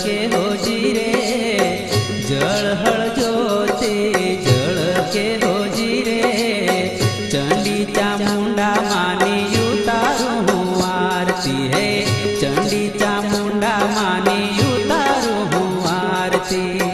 के हो जी रे जल हल ज्योति जल के हो जी रे चंडी चामुंडा मानी उतारू हूँ आरती है चंडी चामुंडा मानी उतारू हूँ आरती।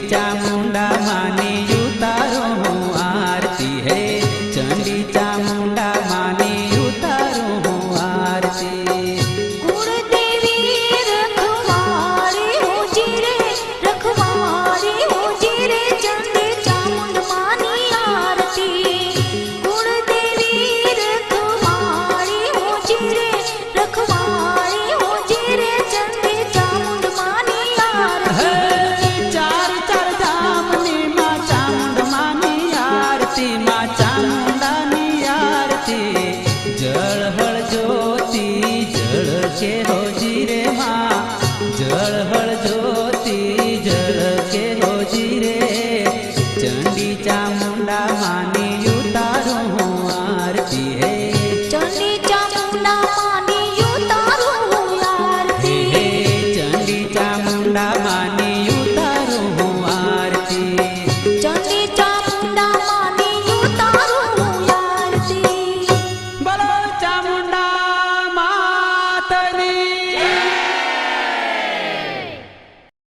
चामुंडा मानी उतारो हूँ आरती है, चंडी चामुंडा मानी उतारो हूँ आरती। कुलदेवी रखवारी हो जी रे, रखवारी हो जी रे, चंडी चामुंड मानी आरती। कुलदेवी रखवारी हो जी रे, रखवारी हो जी रे, चंडी चामुंड मानी आरती। चार चार धामनी माँ चामुंड मानी आरती, माँ चामुंडानी आरती। जळ हळ ज्योति जळ के हो जी रे माँ, जळ हळ ज्योति जळ के हो जी रे